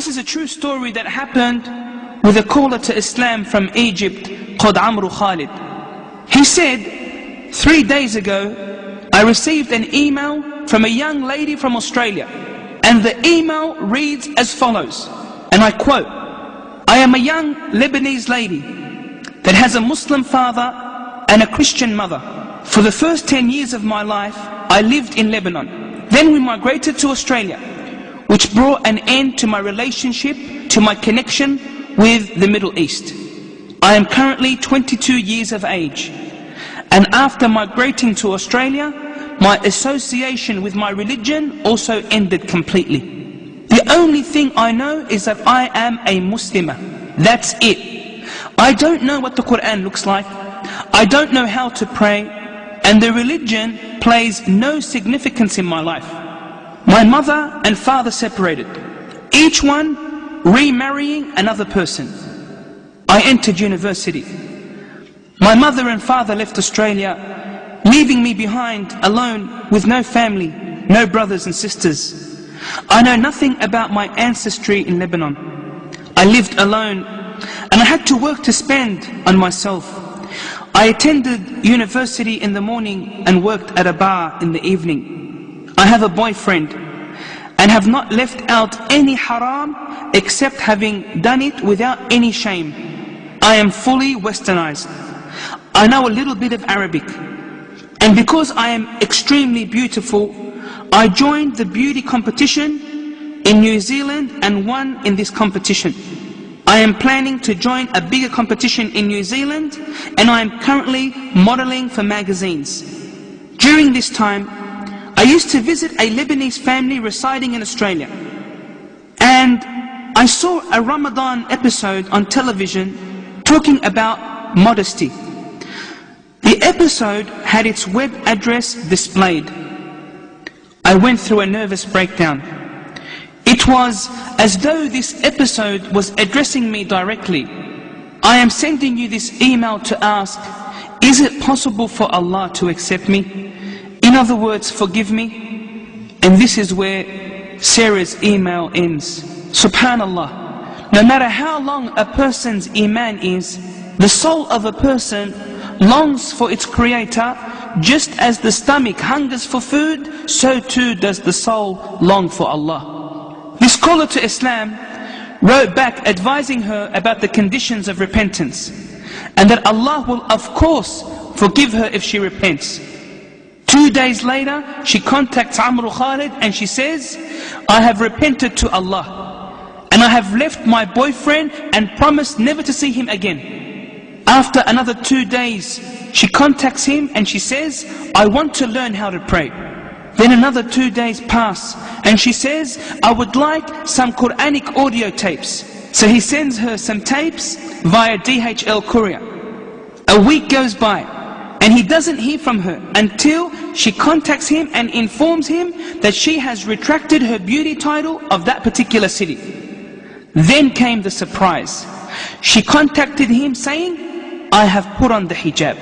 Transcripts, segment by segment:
This is a true story that happened with a caller to Islam from Egypt called Amru Khalid. He said, 3 days ago, I received an email from a young lady from Australia. And the email reads as follows, and I quote, I am a young Lebanese lady that has a Muslim father and a Christian mother. For the first 10 years of my life, I lived in Lebanon. Then we migrated to Australia, which brought an end to my relationship, to my connection with the Middle East. I am currently 22 years of age. And after migrating to Australia, my association with my religion also ended completely. The only thing I know is that I am a Muslimah. That's it. I don't know what the Quran looks like. I don't know how to pray. And the religion plays no significance in my life. My mother and father separated, each one remarrying another person. I entered university. My mother and father left Australia, leaving me behind alone with no family, no brothers and sisters. I know nothing about my ancestry in Lebanon. I lived alone and I had to work to spend on myself. I attended university in the morning and worked at a bar in the evening. I have a boyfriend and have not left out any haram except having done it without any shame. I am fully westernized. I know a little bit of Arabic. And because I am extremely beautiful, I joined the beauty competition in New Zealand and won in this competition. I am planning to join a bigger competition in New Zealand, and I am currently modeling for magazines. During this time, I used to visit a Lebanese family residing in Australia. And I saw a Ramadan episode on television talking about modesty. The episode had its web address displayed. I went through a nervous breakdown. It was as though this episode was addressing me directly. I am sending you this email to ask, is it possible for Allah to accept me? In other words, forgive me? And this is where Sarah's email ends. Subhanallah, no matter how long a person's iman is, the soul of a person longs for its creator, just as the stomach hungers for food, so too does the soul long for Allah. This caller to Islam wrote back advising her about the conditions of repentance, and that Allah will of course forgive her if she repents. 2 days later, she contacts Amru Khalid and she says, I have repented to Allah, and I have left my boyfriend and promised never to see him again. After another 2 days, she contacts him and she says, I want to learn how to pray. Then another 2 days pass and she says, I would like some Quranic audio tapes. So he sends her some tapes via DHL courier. A week goes by and he doesn't hear from her until she contacts him and informs him that she has retracted her beauty title of that particular city. Then came the surprise. She contacted him saying, I have put on the hijab.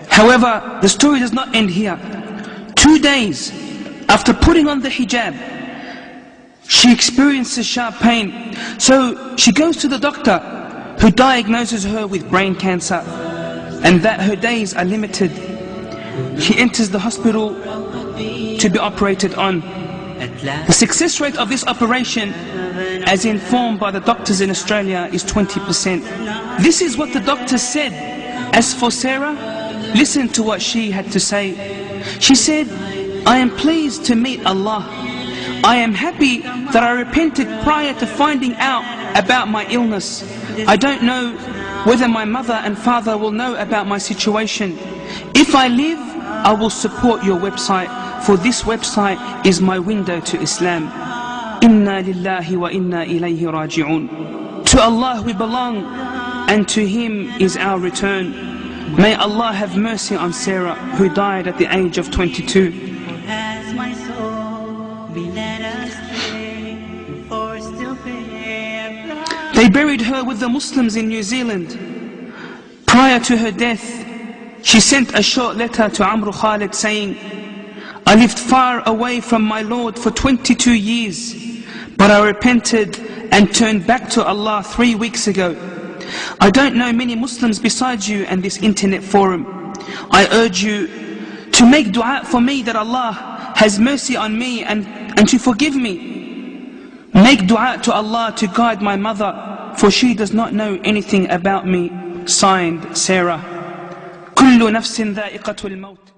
However, the story does not end here. 2 days after putting on the hijab, she experiences sharp pain. So she goes to the doctor, who diagnoses her with brain cancer, and that her days are limited. She enters the hospital to be operated on. The success rate of this operation, as informed by the doctors in Australia, is 20%. This is what the doctor said. As for Sarah, listen to what she had to say. She said, I am pleased to meet Allah. I am happy that I repented prior to finding out about my illness. I don't know whether my mother and father will know about my situation. If I live, I will support your website, for this website is my window to Islam. Inna lillahi wa inna ilayhi raji'un. To Allah we belong, and to Him is our return. May Allah have mercy on Sarah, who died at the age of 22. They buried her with the Muslims in New Zealand. Prior to her death, she sent a short letter to Amru Khalid saying, I lived far away from my Lord for 22 years, but I repented and turned back to Allah 3 weeks ago. I don't know many Muslims besides you and this internet forum. I urge you to make dua for me that Allah has mercy on me and to forgive me. Make dua to Allah to guide my mother, for she does not know anything about me. Signed, Sarah. كل نفس ذائقة الموت.